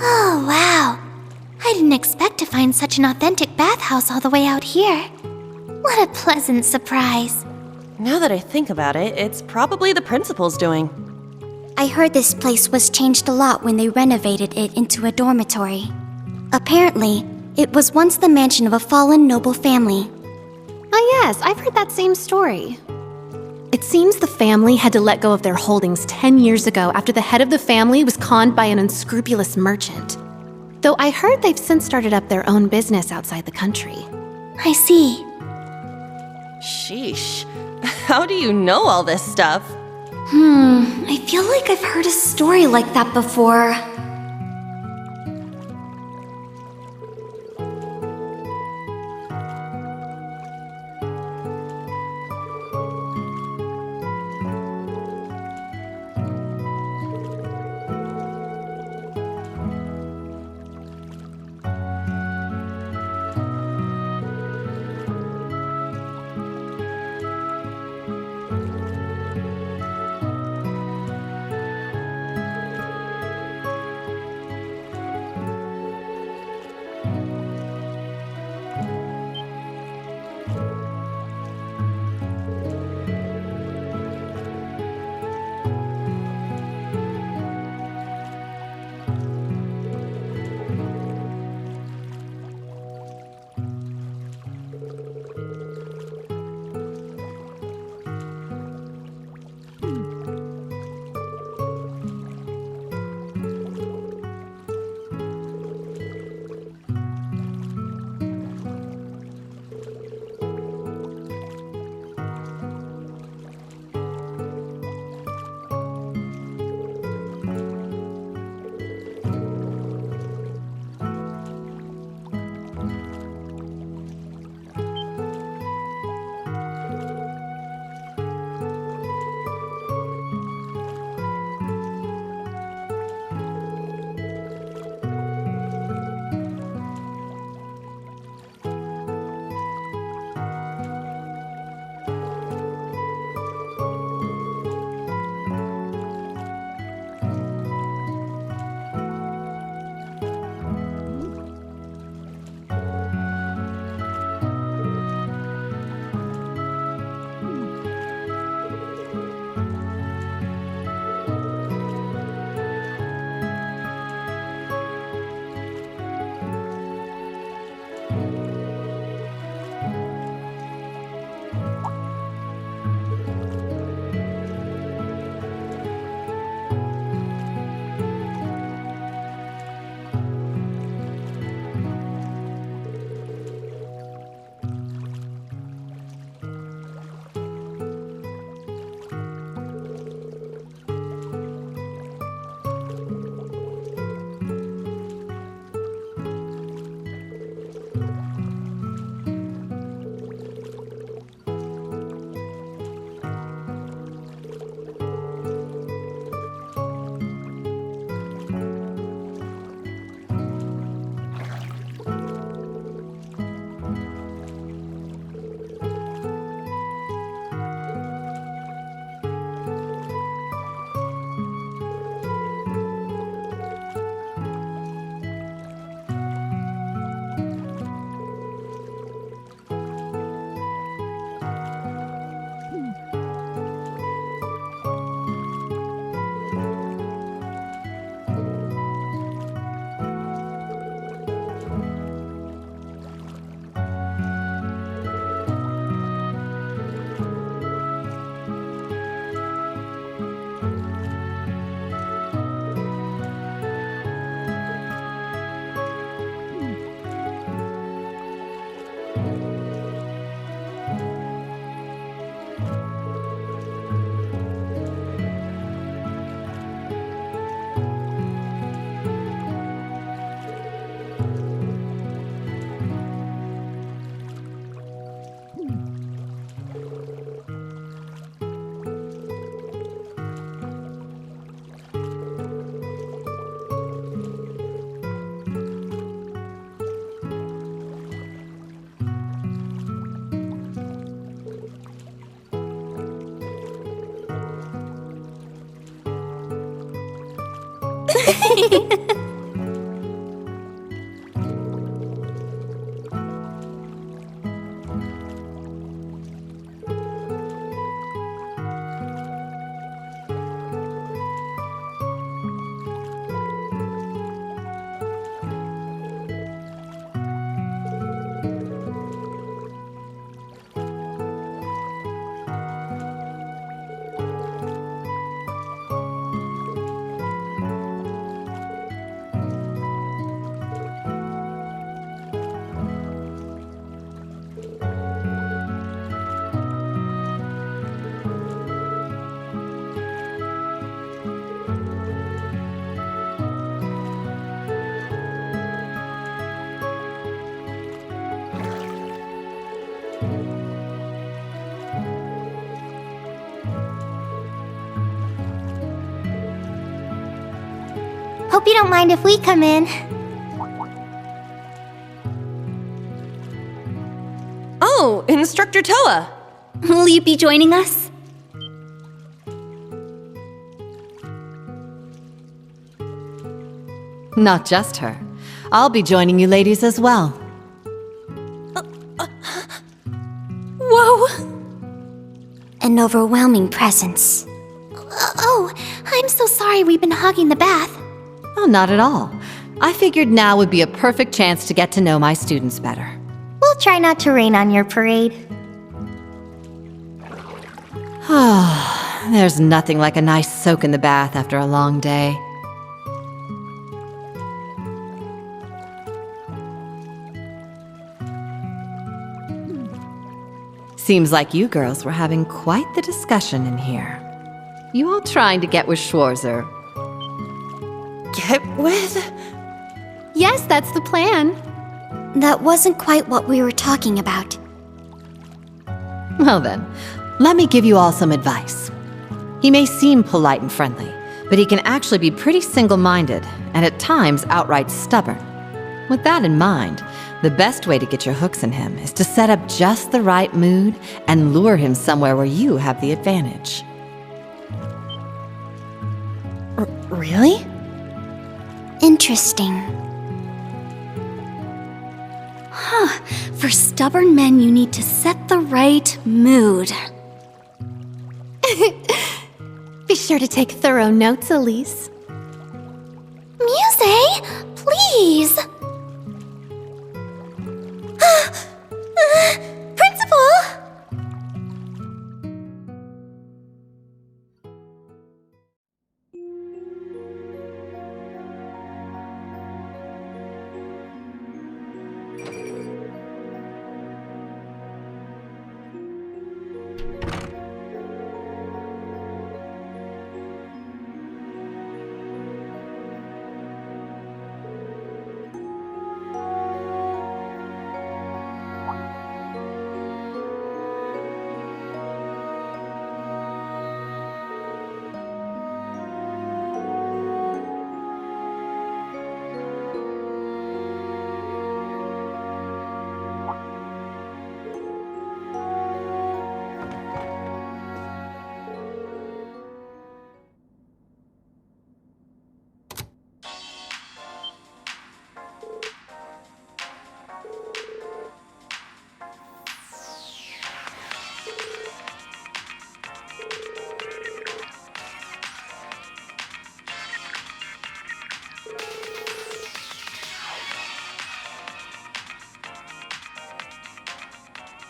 Oh, wow. I didn't expect to find such an authentic bathhouse all the way out here. What a pleasant surprise. Now that I think about it, it's probably the principal's doing. I heard this place was changed a lot when they renovated it into a dormitory. Apparently, it was once the mansion of a fallen noble family. Oh yes, I've heard that same story. It seems the family had to let go of their holdings 10 years ago after the head of the family was conned by an unscrupulous merchant. Though I heard they've since started up their own business outside the country. I see. Sheesh. How do you know all this stuff? I feel like I've heard a story like that before. Hope you don't mind if we come in. Oh, Instructor Toa! Will you be joining us? Not just her. I'll be joining you ladies as well. Whoa! An overwhelming presence. Oh, I'm so sorry we've been hogging the bath. Oh, not at all. I figured now would be a perfect chance to get to know my students better. We'll try not to rain on your parade. There's nothing like a nice soak in the bath after a long day. Seems like you girls were having quite the discussion in here. You all trying to get with Schwarzer? Get with? Yes, that's the plan. That wasn't quite what we were talking about. Well then, let me give you all some advice. He may seem polite and friendly, but he can actually be pretty single-minded, and at times outright stubborn. With that in mind, the best way to get your hooks in him is to set up just the right mood and lure him somewhere where you have the advantage. Really? Interesting. For stubborn men, you need to set the right mood. Be sure to take thorough notes, Elise. Muse, please! Principal!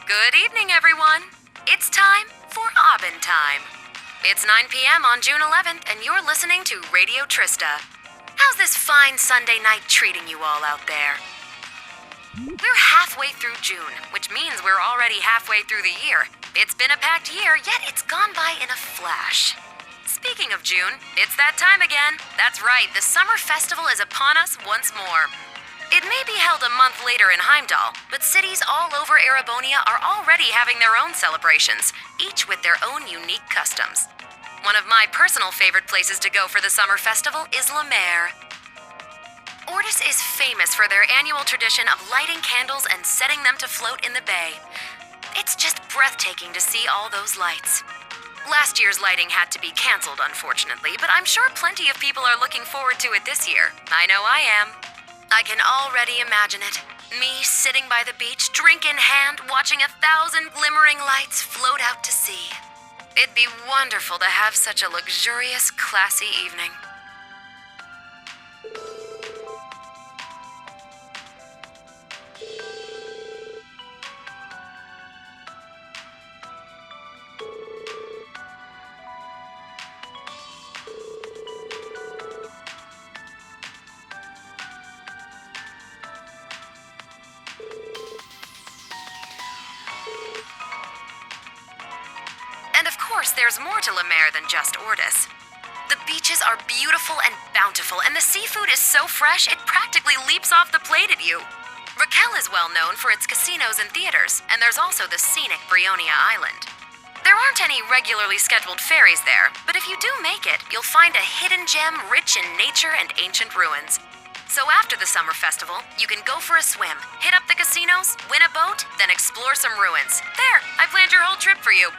Good evening, everyone. It's time for Aubin Time. It's 9 p.m. on June 11th, and you're listening to Radio Trista. How's this fine Sunday night treating you all out there? We're halfway through June, which means we're already halfway through the year. It's been a packed year, yet it's gone by in a flash. Speaking of June, it's that time again. That's right, the Summer Festival is upon us once more. It may be held a month later in Heimdall, but cities all over Erebonia are already having their own celebrations, each with their own unique customs. One of my personal favorite places to go for the summer festival is La Mer. Ortis is famous for their annual tradition of lighting candles and setting them to float in the bay. It's just breathtaking to see all those lights. Last year's lighting had to be canceled, unfortunately, but I'm sure plenty of people are looking forward to it this year. I know I am. I can already imagine it. Me sitting by the beach, drink in hand, watching 1,000 glimmering lights float out to sea. It'd be wonderful to have such a luxurious, classy evening. And of course, there's more to La Mer than just Ordis. The beaches are beautiful and bountiful, and the seafood is so fresh it practically leaps off the plate at you. Raquel is well known for its casinos and theaters, and there's also the scenic Brionia Island. There aren't any regularly scheduled ferries there, but if you do make it, you'll find a hidden gem rich in nature and ancient ruins. So after the summer festival, you can go for a swim, hit up the casinos, win a boat, then explore some ruins. There, I planned your whole trip for you.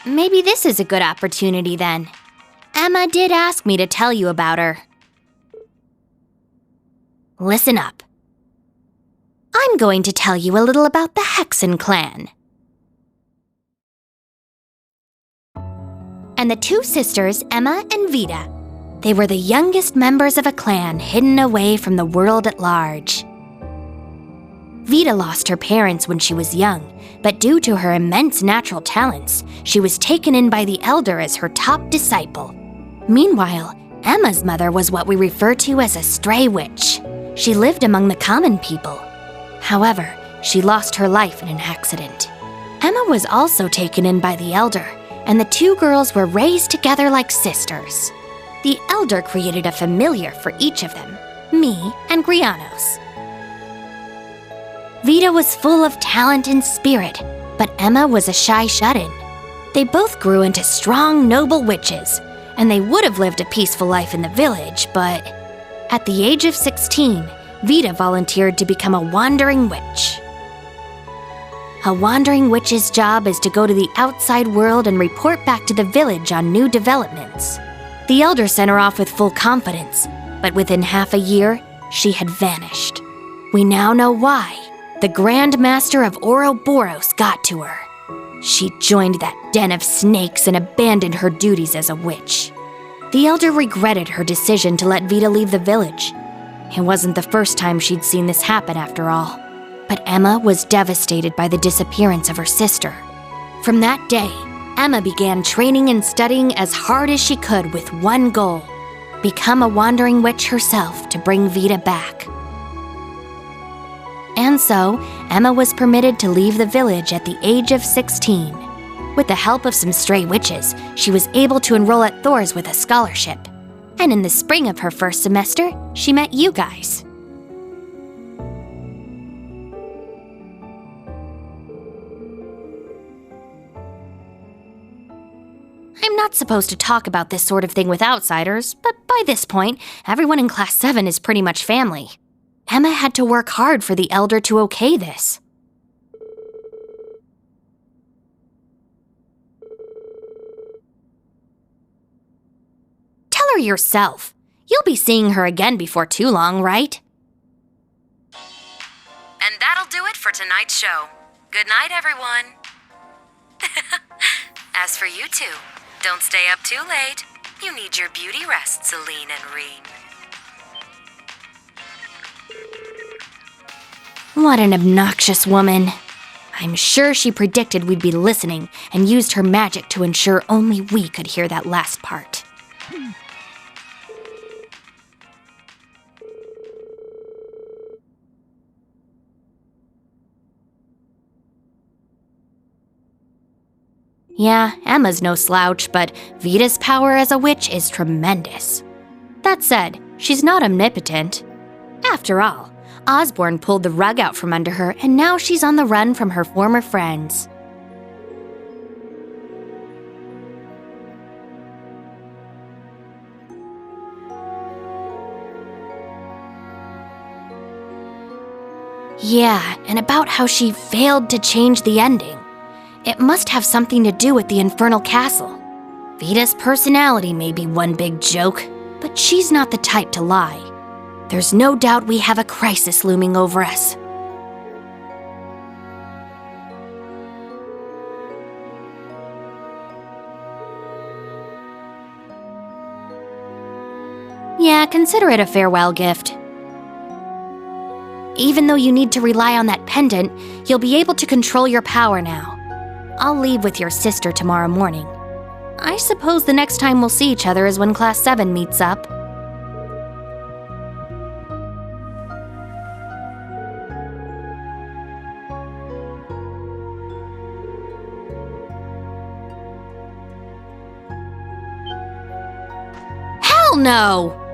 Maybe this is a good opportunity then. Emma did ask me to tell you about her. Listen up. I'm going to tell you a little about the Hexen clan. And the two sisters, Emma and Vida. They were the youngest members of a clan hidden away from the world at large. Vida lost her parents when she was young, but due to her immense natural talents, she was taken in by the Elder as her top disciple. Meanwhile, Emma's mother was what we refer to as a stray witch. She lived among the common people. However, she lost her life in an accident. Emma was also taken in by the Elder, and the two girls were raised together like sisters. The Elder created a familiar for each of them, me and Grianos. Vida was full of talent and spirit, but Emma was a shy shut-in. They both grew into strong, noble witches, and they would have lived a peaceful life in the village, but at the age of 16, Vida volunteered to become a wandering witch. A wandering witch's job is to go to the outside world and report back to the village on new developments. The Elder sent her off with full confidence, but within half a year, she had vanished. We now know why. The Grand Master of Ouroboros got to her. She joined that den of snakes and abandoned her duties as a witch. The Elder regretted her decision to let Vida leave the village. It wasn't the first time she'd seen this happen after all. But Emma was devastated by the disappearance of her sister. From that day, Emma began training and studying as hard as she could with one goal: become a wandering witch herself to bring Vida back. And so, Emma was permitted to leave the village at the age of 16. With the help of some stray witches, she was able to enroll at Thor's with a scholarship. And in the spring of her first semester, she met you guys. I'm not supposed to talk about this sort of thing with outsiders, but by this point, everyone in Class 7 is pretty much family. Emma had to work hard for the Elder to okay this. Tell her yourself. You'll be seeing her again before too long, right? And that'll do it for tonight's show. Good night, everyone. As for you two, don't stay up too late. You need your beauty rest, Celine and Reen. What an obnoxious woman. I'm sure she predicted we'd be listening and used her magic to ensure only we could hear that last part. Yeah, Emma's no slouch, but Vita's power as a witch is tremendous. That said, she's not omnipotent. After all, Osborne pulled the rug out from under her, and now she's on the run from her former friends. Yeah, and about how she failed to change the ending. It must have something to do with the Infernal Castle. Vita's personality may be one big joke, but she's not the type to lie. There's no doubt we have a crisis looming over us. Yeah, consider it a farewell gift. Even though you need to rely on that pendant, you'll be able to control your power now. I'll leave with your sister tomorrow morning. I suppose the next time we'll see each other is when Class 7 meets up. Hell no!